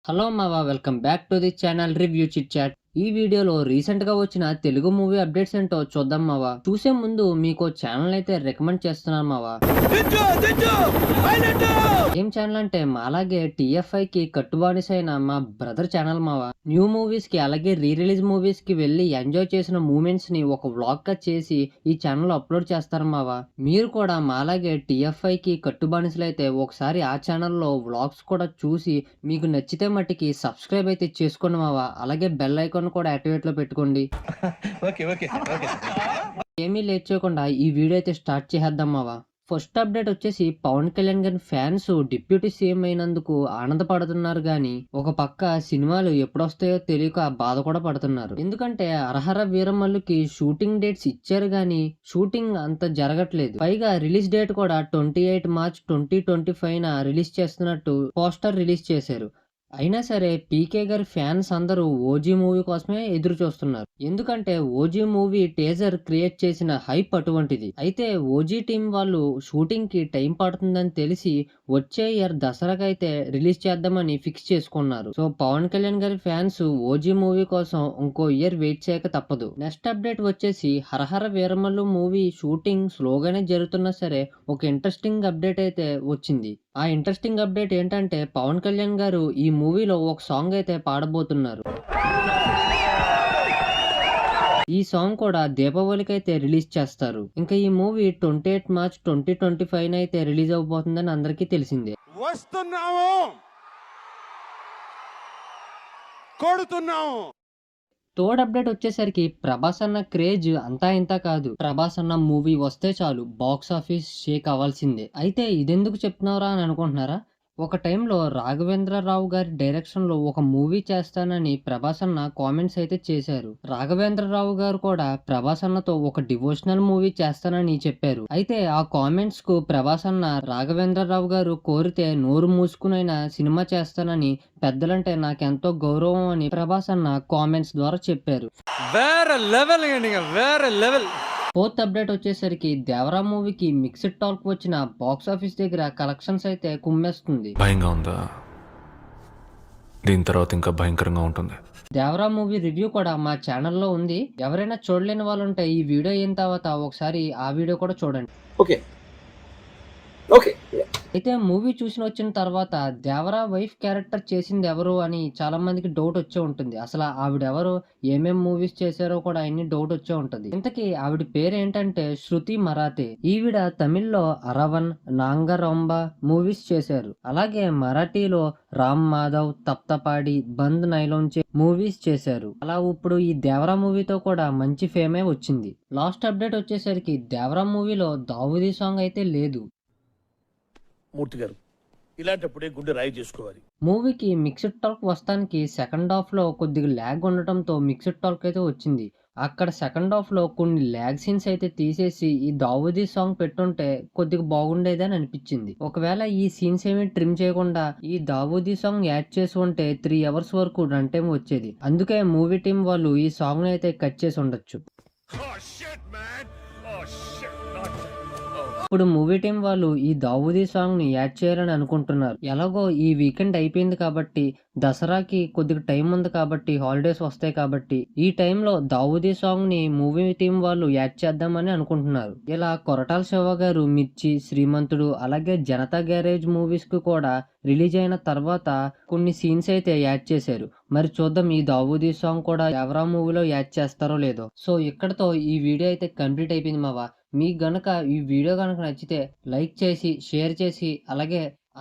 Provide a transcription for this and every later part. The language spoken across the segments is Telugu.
హలో మావా! Welcome back to the channel Review Chit Chat. ఈ వీడియోలో రీసెంట్ గా వచ్చిన తెలుగు మూవీ అప్డేట్స్ ఏంటో చూద్దాం మావా. చూసే ముందు మీకో ఛానల్ అయితే రికమెండ్ చేస్తున్నాను మావా. ఏం ఛానల్ అంటే మాలాగే టీఎఫ్ఐ కి కట్టుబానిసైన మా బ్రదర్ ఛానల్ మావా. న్యూ మూవీస్ కి అలాగే రీ రిలీజ్ మూవీస్ కి వెళ్ళి ఎంజాయ్ చేసిన మూమెంట్స్ ని ఒక వ్లాగ్ గా చేసి ఈ ఛానల్ అప్లోడ్ చేస్తారు మావా. మీరు కూడా మాలాగే టీఎఫ్ఐ కి కట్టుబానిసలైతే ఒకసారి ఆ ఛానల్లో వ్లాగ్స్ కూడా చూసి మీకు నచ్చితే మట్టికి సబ్స్క్రైబ్ అయితే చేసుకోండి మావా. అలాగే బెల్ ఐకాన్ కూడా యాక్టివేట్ లో పెట్టుకోండి. ఓకే ఓకే ఓకే ఏమీ లేట్ చేయకుండా ఈ వీడియో అయితే స్టార్ట్ చేసేద్దాం మావా. ఫస్ట్ అప్డేట్ వచ్చేసి పవన్ కళ్యాణ్ గారి ఫ్యాన్స్ డిప్యూటీ సీఎం అయినందుకు ఆనందపడుతున్నారు గాని ఒక పక్క సినిమాలు ఎప్పుడొస్తాయో తెలియక బాధ కూడా పడుతున్నారు. ఎందుకంటే అరహర వీరమల్లుకి షూటింగ్ డేట్స్ ఇచ్చారు గాని షూటింగ్ అంత జరగట్లేదు. పైగా రిలీజ్ డేట్ కూడా 28 మార్చ్ 2025 రిలీజ్ చేస్తున్నట్టు పోస్టర్ రిలీజ్ చేశారు. అయినా సరే పీకే గారి ఫ్యాన్స్ అందరూ ఓజీ మూవీ కోసమే ఎదురు చూస్తున్నారు. ఎందుకంటే ఓజీ మూవీ టీజర్ క్రియేట్ చేసిన హైప్ అటువంటిది. అయితే ఓజీ టీం వాళ్ళు షూటింగ్ కి టైం పడుతుందని తెలిసి వచ్చే ఇయర్ దసరాకైతే రిలీజ్ చేద్దామని ఫిక్స్ చేసుకున్నారు. సో పవన్ కళ్యాణ్ గారి ఫ్యాన్స్ ఓజీ మూవీ కోసం ఇంకో ఇయర్ వెయిట్ చేయక తప్పదు. నెక్స్ట్ అప్డేట్ వచ్చేసి హరహర వీరమల్లు మూవీ షూటింగ్ స్లోగానే జరుగుతున్నా సరే ఒక ఇంట్రెస్టింగ్ అప్డేట్ అయితే వచ్చింది. ఆ ఇంట్రెస్టింగ్ అప్డేట్ ఏంటంటే పవన్ కళ్యాణ్ గారు ఈ మూవీలో ఒక సాంగ్ అయితే పాడబోతున్నారు. ఈ సాంగ్ కూడా దీపావళికి అయితే రిలీజ్ చేస్తారు. ఇంకా ఈ మూవీ 28 మార్చ్ 2025 అయితే రిలీజ్ అవబోతుందని అందరికీ తెలిసిందే. వస్తున్నాము కొడుతున్నాము. థర్డ్ అప్డేట్ వచ్చేసరికి ప్రభాస్ అన్న క్రేజ్ అంతా ఇంతా కాదు. ప్రభాస్ అన్న మూవీ వస్తే చాలు బాక్స్ ఆఫీస్ షేక్ అవ్వాల్సిందే. అయితే ఇదెందుకు చెప్తున్నారా అని అనుకుంటున్నారా? ఒక టైంలో రాఘవేంద్రరావు గారి డైరెక్షన్ లో ఒక మూవీ చేస్తానని ప్రభాస్ అన్న కామెంట్స్ అయితే చేశారు. రాఘవేంద్రరావు గారు కూడా ప్రభాస్ అన్నతో ఒక డివోషనల్ మూవీ చేస్తానని చెప్పారు. అయితే ఆ కామెంట్స్ కు ప్రభాస్ అన్న రాఘవేంద్రరావు గారు కోరితే నోరు మూసుకునైనా సినిమా చేస్తానని పెద్దలంటే నాకెంతో గౌరవం అని ప్రభాస్ అన్న కామెంట్స్ ద్వారా చెప్పారు. వేరే లెవెల్ వేరే లెవెల్. ఫోర్త్ అప్డేట్ వచ్చేసరికి దేవరా మూవీకి మిక్స్డ్ టాక్ వచ్చిన బాక్స్ ఆఫీస్ దగ్గర కలెక్షన్స్ అయితే కుమ్మేస్తుంది. భయంగా ఉందా? దీని తర్వాత ఇంకా భయంకరంగా ఉంటుంది. దేవరా మూవీ రివ్యూ కూడా మా ఛానల్లో ఉంది. ఎవరైనా చూడలేని వాళ్ళు ఉంటే ఈ వీడియో అయిన తర్వాత ఒకసారి ఆ వీడియో కూడా చూడండి. ఓకే ఓకే అయితే మూవీ చూసి వచ్చిన తర్వాత దేవరా వైఫ్ క్యారెక్టర్ చేసింది ఎవరు అని చాలా మందికి డౌట్ వచ్చే ఉంటుంది. అసలు ఆవిడ ఎవరు, ఏమేం మూవీస్ చేశారో కూడా అన్ని డౌట్ వచ్చే ఉంటది. ఇంతకీ ఆవిడ పేరు ఏంటంటే శృతి మరాఠే. ఈవిడ తమిళ్లో అరవన్, నాంగరొంబ మూవీస్ చేశారు. అలాగే మరాఠీలో రామ్ మాధవ్, తప్తపాడి, బంద్ నైలోంచే మూవీస్ చేశారు. అలా ఇప్పుడు ఈ దేవరా మూవీతో కూడా మంచి ఫేమే వచ్చింది. లాస్ట్ అప్డేట్ వచ్చేసరికి దేవరా మూవీలో దావూదీ సాంగ్ అయితే లేదు. మూర్తి గారు ఇలాంటప్పుడే గుండె రాయి చేసుకోవాలి. మూవీకి మిక్స్డ్ టాక్ వస్తానికి సెకండ్ హాఫ్ లో కొద్దిగా ల్యాగ్ ఉండటంతో మిక్స్డ్ టాక్ అయితే వచ్చింది. అక్కడ సెకండ్ హాఫ్ లో కొన్ని ల్యాగ్ సీన్స్ అయితే తీసేసి ఈ దావూదీ సాంగ్ పెట్టుంటే కొద్దిగా బాగుండేది అని అనిపించింది. ఒకవేళ ఈ సీన్స్ ఏమి ట్రిమ్ చేయకుండా ఈ దావూదీ సాంగ్ యాడ్ చేసి ఉంటే 3 hours వరకు రన్ టైం వచ్చేది. అందుకే మూవీ టీం వాళ్ళు ఈ సాంగ్ అయితే కట్ చేసి ఉండొచ్చు. ఇప్పుడు మూవీ టీం వాళ్ళు ఈ దావూదీ సాంగ్ ని యాడ్ చేయాలని అనుకుంటున్నారు. ఎలాగో ఈ వీకెండ్ అయిపోయింది కాబట్టి దసరాకి కొద్దిగా టైం ఉంది కాబట్టి హాలిడేస్ వస్తాయి కాబట్టి ఈ టైంలో దావూదీ సాంగ్ ని మూవీ టీం వాళ్ళు యాడ్ చేద్దామని అనుకుంటున్నారు. ఇలా కొరటాల శివ గారు మిర్చి, శ్రీమంతుడు అలాగే జనతా గ్యారేజ్ మూవీస్ కు కూడా రిలీజ్ అయిన తర్వాత కొన్ని సీన్స్ అయితే యాడ్ చేశారు. మరి చూద్దాం ఈ దావూదీ సాంగ్ కూడా ఎవరా మూవీలో యాడ్ చేస్తారో లేదో. సో ఇక్కడతో ఈ వీడియో అయితే కంప్లీట్ అయిపోయింది మావా. మీకు గనక ఈ వీడియో కనుక నచ్చితే లైక్ చేసి షేర్ చేసి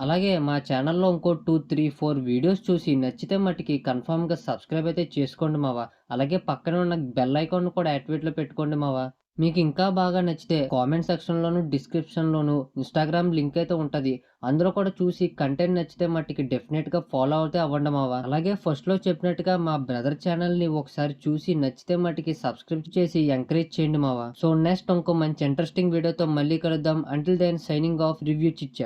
అలాగే మా ఛానల్లో ఇంకో 2, 3, 4 వీడియోస్ చూసి నచ్చితే మట్టికి కన్ఫామ్గా సబ్స్క్రైబ్ అయితే చేసుకోండి మావా. అలాగే పక్కనే ఉన్న బెల్ ఐకాన్ కూడా యాక్టివేట్లో పెట్టుకోండి మావా. మీకు ఇంకా బాగా నచ్చితే కామెంట్ సెక్షన్లోను డిస్క్రిప్షన్లోను ఇన్స్టాగ్రామ్ లింక్ అయితే ఉంటుంది. అందులో కూడా చూసి కంటెంట్ నచ్చితే మట్టికి డెఫినెట్గా ఫాలో అవుతే అవ్వండి మావా. అలాగే ఫస్ట్లో చెప్పినట్టుగా మా బ్రదర్ ఛానల్ని ఒకసారి చూసి నచ్చితే మట్టికి సబ్స్క్రైబ్ చేసి ఎంకరేజ్ చేయండి మావా. సో నెక్స్ట్ ఇంకో మంచి ఇంట్రెస్టింగ్ వీడియోతో మళ్ళీ కలుద్దాం. Until then signing off Review Chit chat.